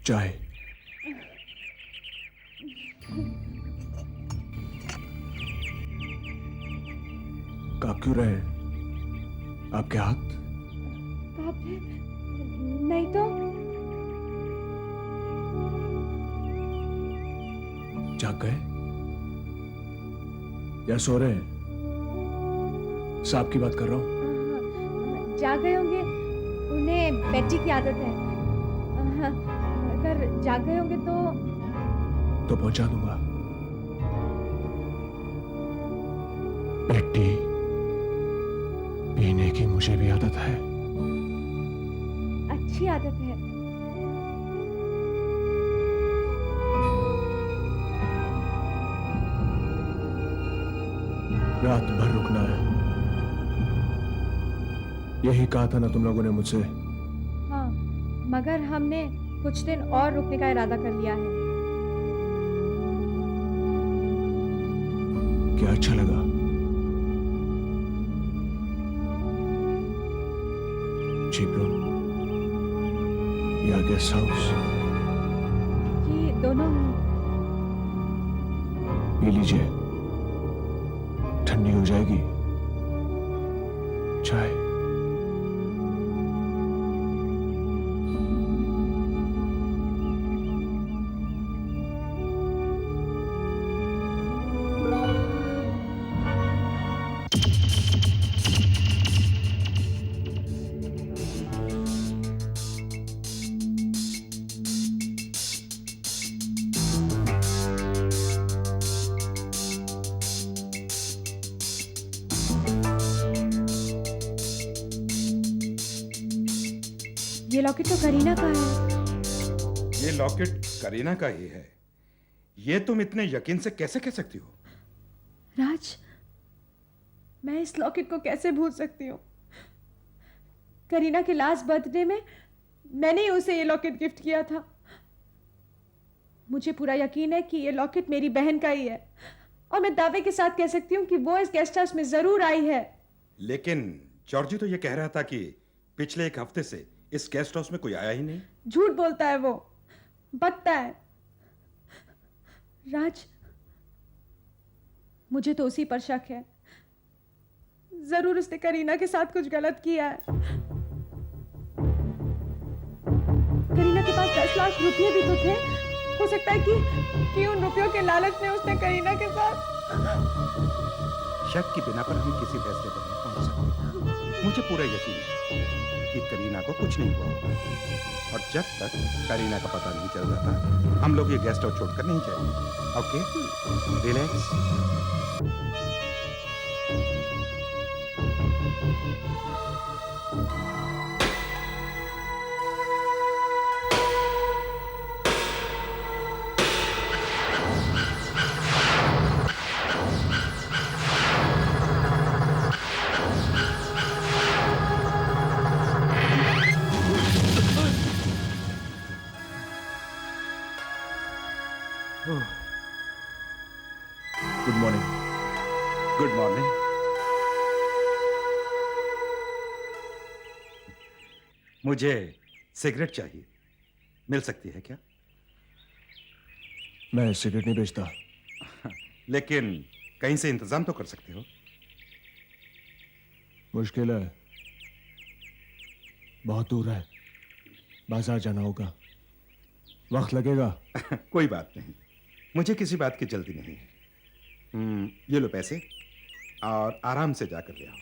चाय। कांप क्यों रहे हैं? आपके हाथ? कांप रहे? नहीं तो। जाग गए या सो रहे हैं? सांप की बात कर रहा हूं। जाग गए होंगे, उन्हें बेटी की आदत है। अगर जाग गए होंगे तो पहुंचा दूंगा। बेटी पीने की मुझे भी आदत है। अच्छी आदत है। रात भर रुकना है, यही कहा था ना तुम लोगों ने मुझसे? हाँ, मगर हमने कुछ दिन और रुकने का इरादा कर लिया है। क्या अच्छा लगा? चीप रूम या गेस्ट हाउस? जी, दोनों ही। पी लीजिए, ठंडी हो जाएगी। चाय। ये लॉकेट तो करीना का है। ये लॉकेट करीना का ही है। ये तुम इतने यकीन से कैसे कह सकती हो? राज, मैं इस लॉकेट को कैसे भूल सकती हूँ? करीना के लास्ट बर्थडे में मैंने ही उसे ये लॉकेट गिफ्ट किया था। मुझे पूरा यकीन है कि ये लॉकेट मेरी बहन का ही है, और मैं दावे के साथ कह सकती हूँ कि वो इस गेस्ट हाउस में जरूर आई है। लेकिन जॉर्जी तो ये कह रहा था कि पिछले एक हफ्ते से इस गेस्ट हाउस में कोई आया ही नहीं। झूठ बोलता है वो, बकता है। राज, मुझे तो उसी पर शक है। जरूर उसने करीना के साथ कुछ गलत किया है। करीना के पास 10 लाख रुपए भी तो थे। हो सकता है कि उन रुपयों के लालच में उसने करीना के साथ। शक की बिना पर हम किसी फैसले पर नहीं पहुंच सकते। मुझे पूरा यकीन है कि करीना को कुछ नहीं हुआ होगा, और जब तक करीना का पता नहीं चल जाता हम लोग ये गेस्ट हाउस छोड़कर नहीं जाएंगे। Okay, relax. Good morning. Good morning. मुझे सिगरेट चाहिए, मिल सकती है क्या? मैं सिगरेट नहीं बेचता। लेकिन कहीं से इंतजाम तो कर सकते हो। मुश्किल है, बहुत दूर है, बाजार जाना होगा, वक्त लगेगा। कोई बात नहीं, मुझे किसी बात की जल्दी नहीं है। ये लो पैसे और आराम से जाकर ले आओ।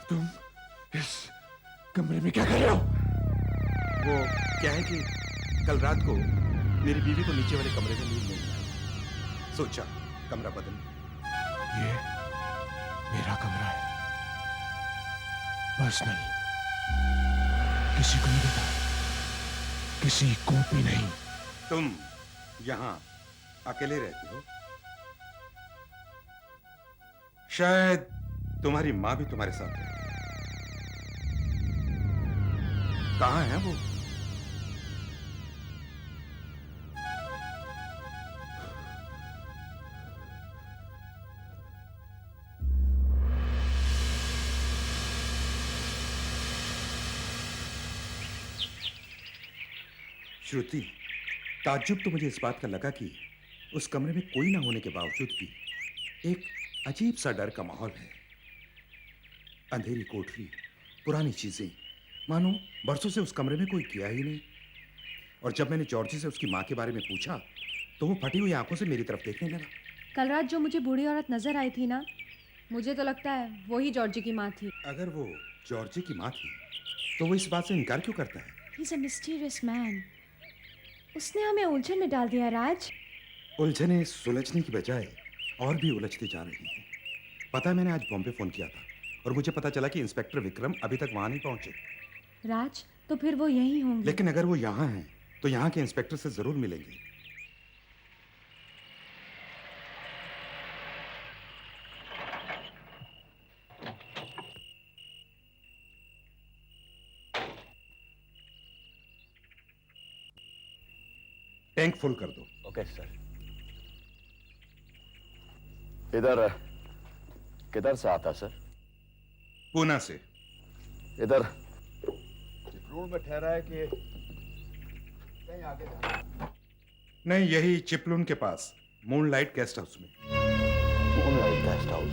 तुम इस कमरे में क्या कर रहे हो? वो क्या है कि कल रात को मेरी बीवी को नीचे वाले कमरे में नींद नहीं आई। सोचा कमरा बदल। ये मेरा कमरा है, पर्सनल, किसी को नहीं देता, किसी को भी नहीं। तुम यहां अकेले रहती हो? शायद तुम्हारी मां भी तुम्हारे साथ है। कहां है वो? श्रुति, ताज्जुब तो मुझे इस बात का लगा कि उस कमरे में कोई ना होने के बावजूद भी एक अजीब सा डर का माहौल है। अंधेरी कोठरी, पुरानी चीजें, मानो बरसों से उस कमरे में कोई किया ही नहीं। और जब मैंने जॉर्जी से उसकी माँ के बारे में पूछा तो वो फटी हुई आंखों से मेरी तरफ देखने लगा। कल रात जो मुझे बूढ़ी औरत नजर आई थी ना, मुझे तो लगता है वही जॉर्जी की माँ थी। अगर वो जॉर्जी की माँ थी तो वो इस बात से इनकार क्यों करता है? He's a mysterious man. उसने हमें उलझन में डाल दिया राज। उलझने सुलझने की बजाय और भी उलझती जा रही है। पता है, मैंने आज बॉम्बे फोन किया था और मुझे पता चला कि इंस्पेक्टर विक्रम अभी तक वहां नहीं पहुंचे। राज, तो फिर वो यहीं होंगे। लेकिन अगर वो यहाँ हैं तो यहाँ के इंस्पेक्टर से जरूर मिलेंगे। टैंक फुल कर दो। Okay sir. इधर किधर से आता सर? पूना से। इधर चिपलून में ठहरा है कि कहीं आगे जाना? नहीं, यही चिपलून के पास मूनलाइट गेस्ट हाउस में। मूनलाइट गेस्ट हाउस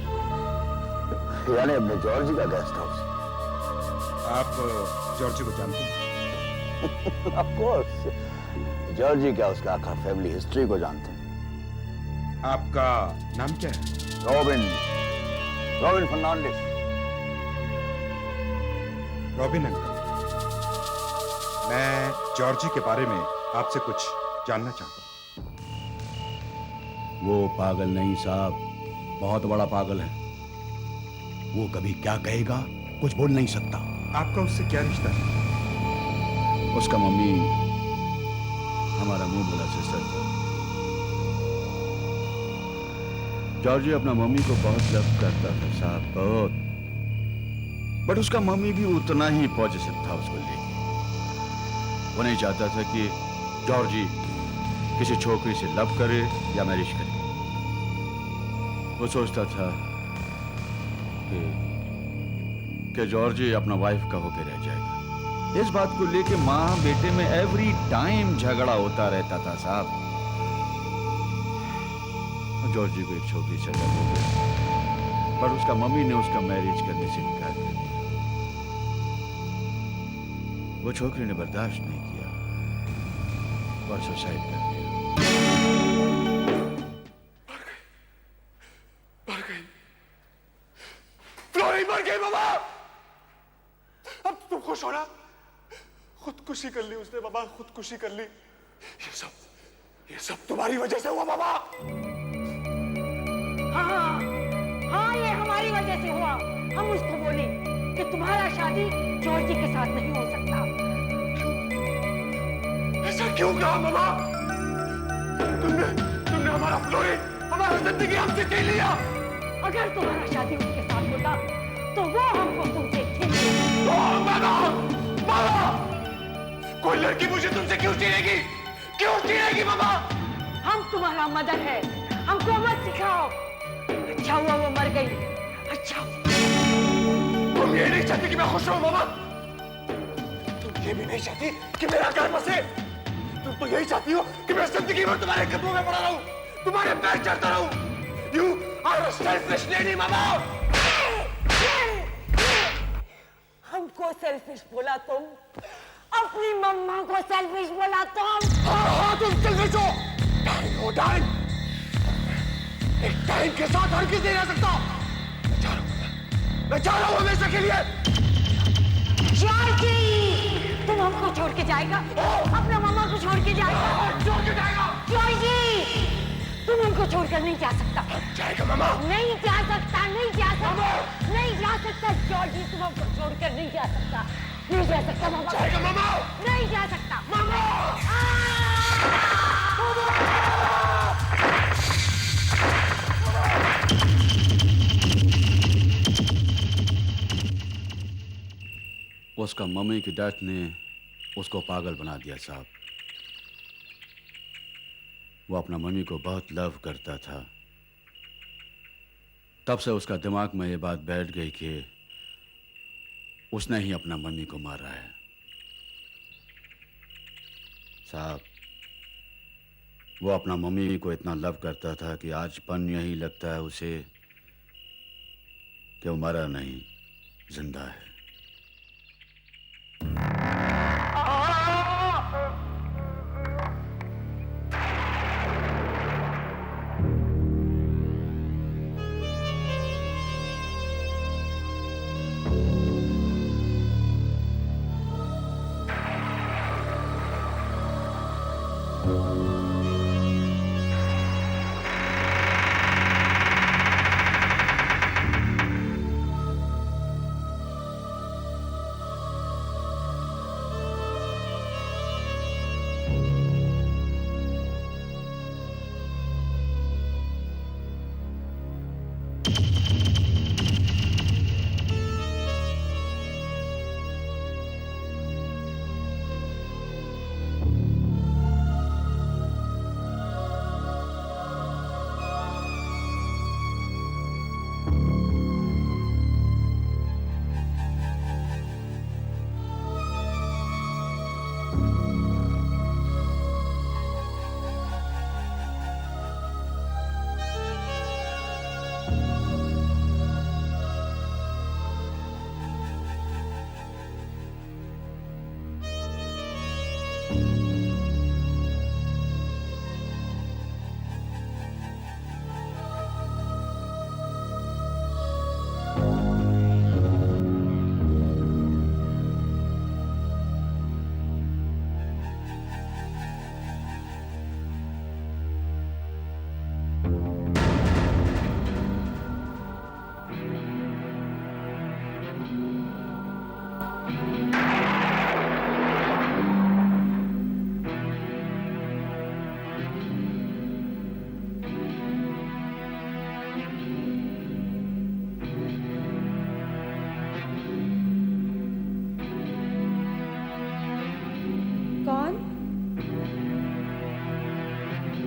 यानी अपने जॉर्जी का गेस्ट हाउस? आप जॉर्जी को जानते हैं? ऑफ कोर्स, जॉर्जी क्या उसका आखिर फैमिली हिस्ट्री को जानते हैं। आपका नाम क्या है? रॉबिन फर्नांडिस। रॉबिन अंकल, मैं जॉर्जी के बारे में आपसे कुछ जानना चाहता हूँ। वो पागल नहीं साहब, बहुत बड़ा पागल है। वो कभी क्या कहेगा कुछ बोल नहीं सकता। आपका उससे क्या रिश्ता है? उसका मम्मी हमारा मुंह बोला सिस्टर था। जॉर्जी अपना मम्मी को बहुत लव करता था साहब, बहुत। बट उसका मम्मी भी उतना ही पॉजिटिव था उसको लेके। वो नहीं चाहता था कि जॉर्जी किसी छोकरी से लव करे या मैरिज करे। वो सोचता था कि जॉर्जी अपना वाइफ का होके रह जाएगा। इस बात को लेके माँ बेटे में एवरी टाइम झगड़ा होता रहता था साहब। जॉर्जी को एक छोकरी से लव हो गया, पर उसका मम्मी ने उसका मैरिज करने से इनकार कर दिया। वो छोकरी ने बर्दाश्त नहीं किया और सुसाइड कर लिया। फ्लोरी मर गई बाबा। अब तुम खुश हो ना? खुदकुशी कर ली उसने बाबा, खुदकुशी कर ली। ये सब तुम्हारी वजह से हुआ बाबा। हाँ, ये हमारी वजह से हुआ। हम उसको बोले कि तुम्हारा शादी जॉर्जी के साथ नहीं हो सकता। ऐसा क्यों कहा बाबा? तुमने हमारा फ्लोरी, हमारा जिंदगी हमसे छीन लिया। अगर तुम्हारा शादी उसके साथ होता तो वो हमको तुमसे छीन लेती। मामा, कोई लड़की मुझे तुमसे क्यों छीनेगी? क्यों छीनेगी मामा? हम तुम्हारा मदर है, हमको मत सिखाओ। अच्छा हुआ वो मर गई। अच्छा, तुम ये नहीं चाहती कि मैं खुश रहूं मामा? तुम ये भी नहीं चाहती कि मेरा घर बसे? तुम तो यही चाहती हो कि मैं जिंदगी भर तुम्हारे कदमों में पड़ा रहूं, तुम्हारे पैर चढ़ता रहूं। You are a selfish lady, मामा। हमको सेल्फिश बोला तुम? अपनी मम्मा को सेल्फिश बोला तुम? हाँ, तुम selfish हो। Darling, एक टाइम के साथ हर किसी नहीं रह सकता। मैं जा रहा हूं हमेशा के लिए। जॉर्जी, तुम हमको छोड़ के जाएगा? अपना मामा को छोड़ के जाएगा? छोड़ के जाएगा। जॉर्जी, तुम हमको छोड़कर नहीं जा सकता। जाएगा मामा। नहीं जा सकता, नहीं जा सकता, नहीं जा सकता जॉर्जी, तुम हमको छोड़कर नहीं जा सकता, नहीं जा सकता मामा। जाएगा मामा। नहीं जा सकता मामा। उसका मम्मी की डेथ ने उसको पागल बना दिया साहब। वो अपना मम्मी को बहुत लव करता था। तब से उसका दिमाग में ये बात बैठ गई कि उसने ही अपना मम्मी को मारा है। साहब, वो अपना मम्मी को इतना लव करता था कि आज पन यही लगता है उसे कि वो मरा नहीं, जिंदा है।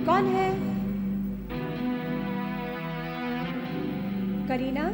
कौन है? करीना?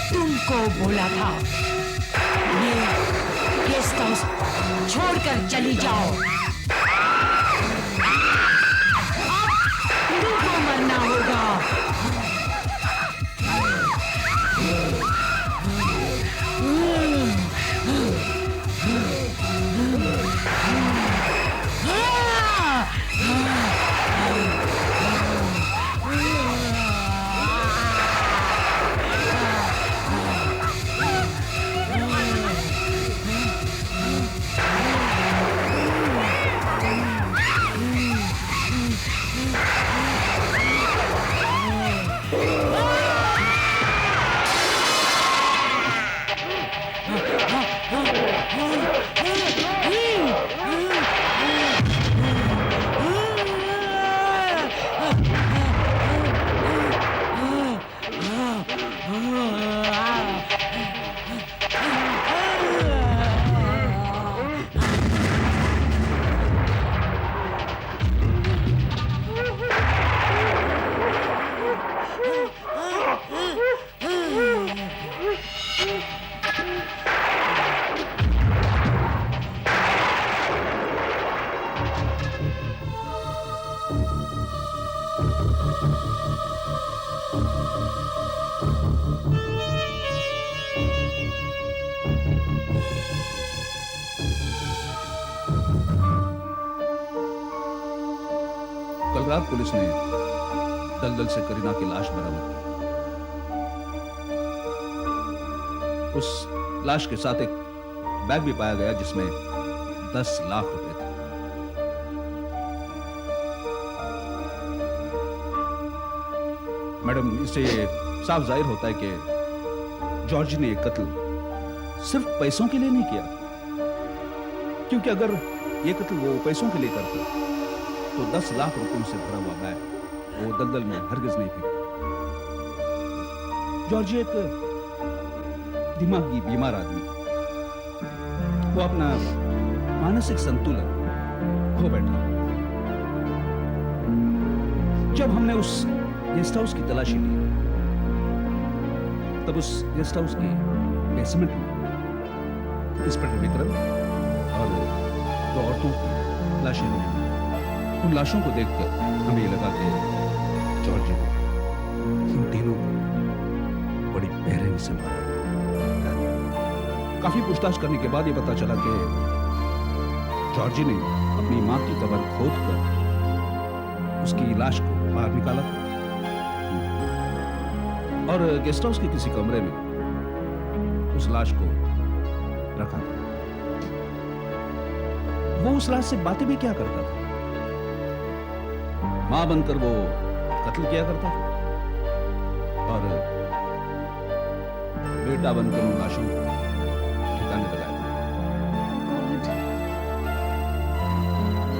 तुमको बोला था ये गेस्ट हाउस छोड़कर चली जाओ। अब तुमको मरना होगा। कल रात पुलिस ने दलदल से करीना की लाश बरामद की। उस लाश के साथ एक बैग भी पाया गया जिसमें 10 लाख रुपए थे। मैडम, इससे साफ जाहिर होता है कि जॉर्ज ने ये कत्ल सिर्फ पैसों के लिए नहीं किया, क्योंकि अगर ये कत्ल वो पैसों के लिए करता तो 10 लाख रुपयों से भरा हुआ बैग वो दलदल में हरगिज नहीं फेंकता। जॉर्ज एक दिमागी बीमार आदमी, वो अपना मानसिक संतुलन खो बैठा। जब हमने उस गेस्ट हाउस की तलाशी ली, तब उस गेस्ट हाउस के बेसमेंट में इंस्पेक्टर विक्रम और 2 औरतों की लाशें मिली। उन लाशों को देखकर हमें ये लगा कि जॉर्ज ने इन तीनों को बड़ी बेरहमी से मारा। काफी पूछताछ करने के बाद ये पता चला कि जॉर्ज ने अपनी मां की कब्र खोदकर उसकी लाश को बाहर निकाला था और गेस्ट हाउस के किसी कमरे में उस लाश को रखा था। वो उस लाश से बातें भी क्या करता था? मां बनकर वो कत्ल किया करता था और बेटा बनकर उन लाशों को ठिकाने लगाया।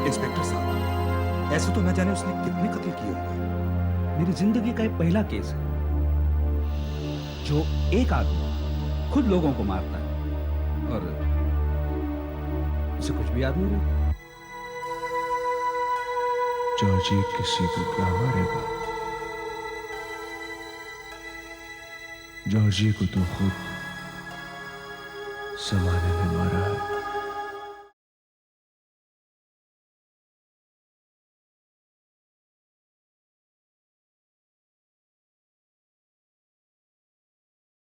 इंस्पेक्टर साहब, ऐसे तो न जाने उसने कितने कत्ल किए होंगे। मेरी जिंदगी का एक पहला केस है जो एक आदमी खुद लोगों को मारता है और उसे कुछ भी याद नहीं रहता। जॉर्जी किसी को क्या मारेगा? जॉर्जी को तो खुद जमाने में मारा है।